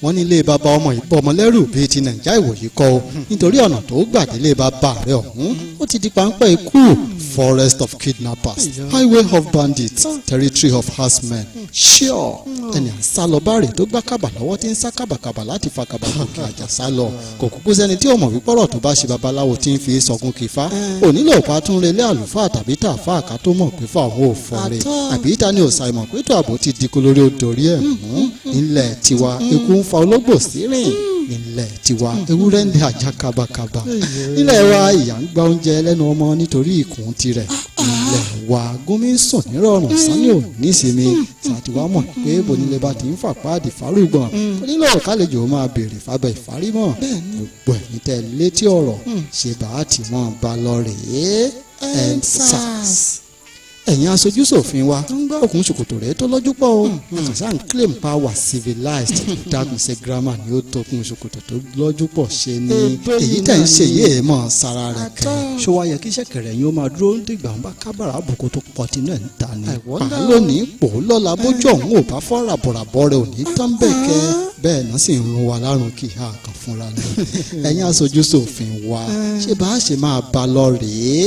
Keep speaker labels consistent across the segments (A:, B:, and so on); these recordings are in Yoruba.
A: wọ́n ní ilé bàbá ọmọ ìbọmọ lẹ́rù bíi ti nàìjíríà ìwòyí kọ́ o nítorí ọ̀nà tó gbàdélé bàbá rẹ̀ ọ̀hún ó ti di páńpẹ́ ikú forest of kidnappers highway of bandits territory of herdsmen sure ẹni à ń sá lọ báàrè tó gbá kábà lọ́wọ́ tí ń sá kábàkábà láti fa kábàkà òkè àjà sá lọ kò kúkú sẹ́ni tí ó mọ̀ wípé ọ̀rọ̀ tó bá ṣe babaláwo tí ń fi sọ̀gùn kìfá onílò pa tún relé àlùfáà tàbí tàfáà ká tó mọ̀ pé fáwọn ò fọ́re àbí ta ni ò ṣàìmọ̀ pé tó àbò ti di kolórí odòrí ẹ̀ mú nílẹ̀ tiwa ikú ń fa ológbò sí rìn nílẹ̀ tiwa ewúrẹ́ ń lé ajá kábàkábà nílẹ̀ wa ìyá ń gba oúnjẹ lẹ́nu ọmọ nítorí ìkùn tirẹ̀ nílẹ̀ wa gómìn sùn nírọ̀rùn sani ò ní ìsinmi ṣàtiwá mọ̀ pé bonilẹ̀ bá ti ń fàpáàdì fárúgbọ̀n onílò kálejò máa béèrè fábẹ́ ìfárímọ̀ gbogbo ẹ̀yìn tẹ́ létí ọ̀rọ̀ ṣe bá a ti mọ̀ bá lọ rèé Endsars ẹ̀yin aṣojú ṣòfin wa òkun ṣòkòtò rẹ̀ tó lọ́jú pọ̀ o àkànṣá ń claim power civilized dákun ṣe grammar ni ó tókun ṣòkòtò tó lọ́jú pọ̀ ṣe ni èyí tẹ̀ ń ṣe yé mọ̀ sára rẹ̀ kẹ́ ṣó wá yẹ kí ṣẹ̀kẹ̀rẹ̀ yín ó máa dúró dìgbà ń bá kábàrà àbùkù tó pọ̀ tinú ẹ̀ ń ta ni lónìí pò lọ́la bójú ọ̀hún ò bá fọ́ ràbọ̀ràbọ̀ rẹ̀ ò ní tán bẹ́ẹ̀ kẹ́ bẹ́ẹ̀ náà sì ń run wa lárùn kì í hà kàn fúnra ni ẹ̀yin aṣojú ṣòfin wa ṣé bá a ṣe máa bá lọ rèé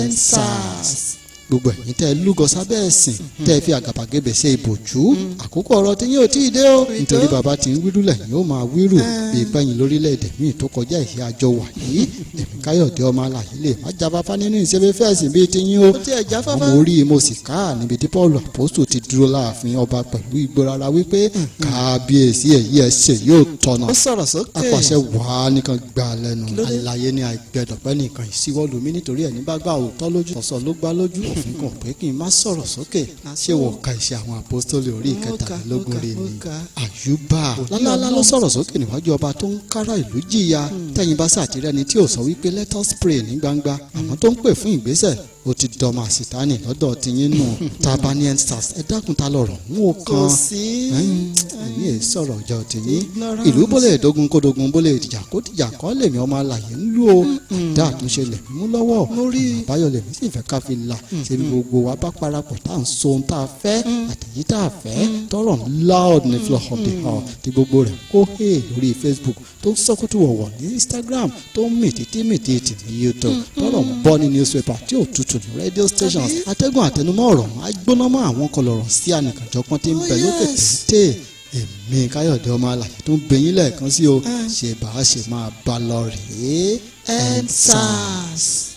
A: Endsars gbogbo ẹ̀yin tẹ́ lúgọ sábẹ́ ẹ̀sìn tẹ́ fi àgàbàgebè ṣe ìbòjú àkókò ọ̀rọ̀ tí yóò tí ì dé o nítorí bàbá tí ń wíru lẹ́yìn ó máa wíru bíi pẹ́yìn lórílẹ̀‐èdè míì tó kọjá ìhẹ́ àjọ wà yìí èmi Káyọ̀dé ọmọ Alàyè lè má jáfáfá nínú ìṣẹ́fẹ́fẹ́ ẹ̀sìn bíi ti yín o ọmọ orí mo sì ká níbi tí Paul Apostle ti dúró láàfin ọba pẹ̀lú ìgbórara wípé kábíyèsí èyí ẹ̀ṣẹ̀ yóò tọ̀nà apàṣẹ wàá nìkan gbà lẹ́nu Alàyè ní àìgbẹ̀dọ̀pẹ́ nìkan ìsíwọ́lùmí nítorí ẹ̀ ní bá gbà òótọ́ lójú ọ̀sọ̀ ló gbá lójú òfin kan pé kí n má sọ̀rọ̀ sókè ṣé wọ́n ka ìṣe àwọn apostoli orí ìkẹtàlélógún rẹ̀ ni àyùbá lálálá ló sọ̀rọ̀ sókè níwájú ọba tó ń kára ìlú jìyà tẹ̀yìn bá sàtìrẹ́ni tí ò sọ wípé let us pray ní gbangba àwọn tó ń pè fún ìgbésẹ̀ ó ti dọ́mọ àsìtánì lọ́dọ̀ tiyín nù tábà ní Endsars ẹ dákun ta lọ̀rọ̀ ń wò kan ẹ̀yìn èyí sọ̀rọ̀ ọjọ́ tiyín ìlú bólè dógun kó dogun bólè dìjà kó dìjà kọ́ lèmi ọmọ Alàyè ń lù ó àdá àtúnṣe lèmi mú lọ́wọ́ àbáyọ lèmi sì fẹ́ ká fi là ṣebí gbogbo wa bá parapọ̀ tá à ń so ohun tá a fẹ́ àtẹ̀yí tá a fẹ́ tọrọ loud ní floor of the hall tí gbogbo rẹ̀ kó hé lórí Facebook tó ń sọ́kútù wọ̀wọ̀ ní Instagram tó ń mìtìtì ní YouTube tọrọ ń bọ́ ní newspaper tí ò tutù ní radio stations atẹ́gùn àtẹnumọ́ ọ̀rọ̀ agbónámọ́ àwọn kọlọ̀rọ̀ sí ànìkànjọ́pọ́n tí ń bẹ lókè téńté èmi Káyọ̀dé ọmọ Alàyè tó ń bẹ̀yìn lẹ́ẹ̀kan sí o ṣe bá a ṣe máa bá lọ rèé Endsars.